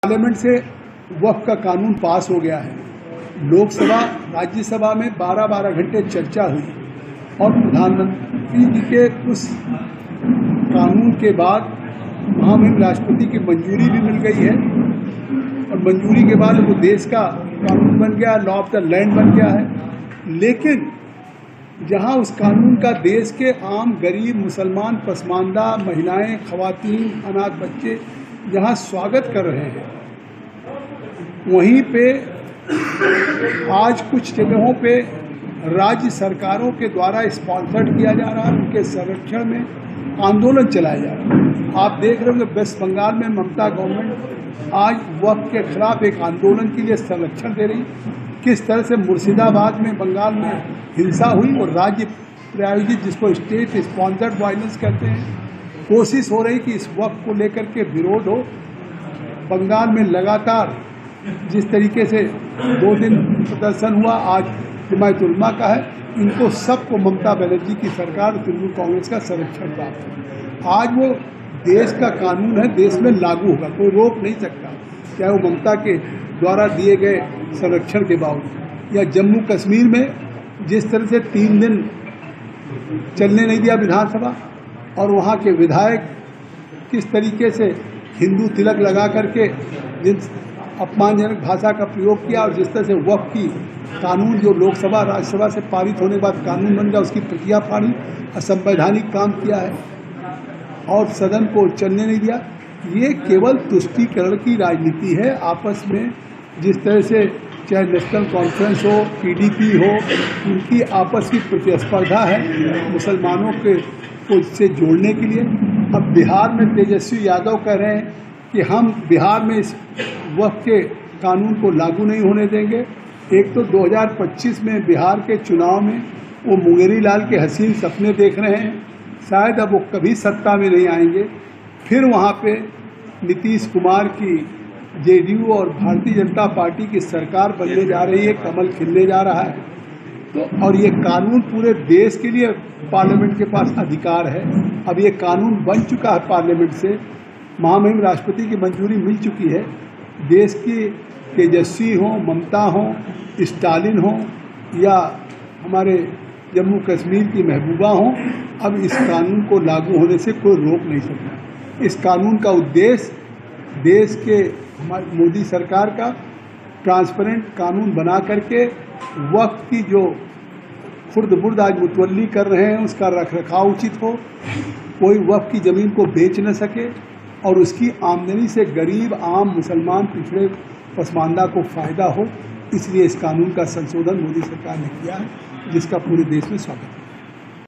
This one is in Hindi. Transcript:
पार्लियामेंट से वक्फ का कानून पास हो गया है। लोकसभा राज्यसभा में 12-12 घंटे चर्चा हुई और प्रधानमंत्री जी के उस कानून के बाद महामहिम राष्ट्रपति की मंजूरी भी मिल गई है और मंजूरी के बाद वो देश का कानून बन गया, लॉ ऑफ द लैंड बन गया है। लेकिन जहां उस कानून का देश के आम गरीब, मुसलमान, पसमानदा, महिलाएं, खवातीन, अनाथ बच्चे जहां स्वागत कर रहे हैं, वहीं पे आज कुछ जगहों पे राज्य सरकारों के द्वारा स्पॉन्सर्ड किया जा रहा है, उनके संरक्षण में आंदोलन चलाया जा रहा है। आप देख रहे होंगे वेस्ट बंगाल में ममता गवर्नमेंट आज वक्फ के खिलाफ एक आंदोलन के लिए संरक्षण दे रही। किस तरह से मुर्शिदाबाद में, बंगाल में हिंसा हुई और राज्य प्रायोजित, जिसको स्टेट स्पॉन्सर्ड वायलेंस कहते हैं, कोशिश हो रही कि इस वक्फ को लेकर के विरोध हो। बंगाल में लगातार जिस तरीके से 2 दिन प्रदर्शन हुआ, आज हिमायत उलमा का है, इनको सबको ममता बनर्जी की सरकार, तृणमूल कांग्रेस का संरक्षण प्राप्त है। आज वो देश का कानून है, देश में लागू होगा, कोई रोक नहीं सकता, चाहे वो ममता के द्वारा दिए गए संरक्षण के बावजूद। या जम्मू कश्मीर में जिस तरह से 3 दिन चलने नहीं दिया विधानसभा और वहाँ के विधायक किस तरीके से हिंदू तिलक लगा करके जिन अपमानजनक भाषा का प्रयोग किया और जिस तरह से वक्फ की कानून जो लोकसभा राज्यसभा से पारित होने के बाद कानून बन गया, उसकी प्रतियां फाड़ी, असंवैधानिक काम किया है और सदन को चलने नहीं दिया। ये केवल तुष्टीकरण की राजनीति है। आपस में जिस तरह से चाहे नेशनल कॉन्फ्रेंस हो, पीडीपी हो, उनकी आपस की प्रतिस्पर्धा है मुसलमानों को इससे जोड़ने के लिए। अब बिहार में तेजस्वी यादव कह रहे हैं कि हम बिहार में इस वक्फ के कानून को लागू नहीं होने देंगे। एक तो 2025 में बिहार के चुनाव में वो मुंगेरी लाल के हसीन सपने देख रहे हैं, शायद अब वो कभी सत्ता में नहीं आएंगे। फिर वहाँ पे नीतीश कुमार की जेडीयू और भारतीय जनता पार्टी की सरकार बनने जा रही है, कमल खिलने जा रहा है। तो और ये कानून पूरे देश के लिए पार्लियामेंट के पास अधिकार है। अब ये कानून बन चुका है पार्लियामेंट से, महामहिम राष्ट्रपति की मंजूरी मिल चुकी है। देश की तेजस्वी हो, ममता हो, स्टालिन हो या हमारे जम्मू कश्मीर की महबूबा हो, अब इस कानून को लागू होने से कोई रोक नहीं सकता। इस कानून का उद्देश्य देश के हमारी मोदी सरकार का ट्रांसपेरेंट कानून बना करके वक्फ की जो खुर्द-बुर्द आज मुतवल्ली कर रहे हैं, उसका रखरखाव उचित हो, कोई वक्फ की ज़मीन को बेच न सके और उसकी आमदनी से गरीब, आम, मुसलमान, पिछड़े, पसमानदा को फ़ायदा हो। इसलिए इस कानून का संशोधन मोदी सरकार ने किया है, जिसका पूरे देश में स्वागत है।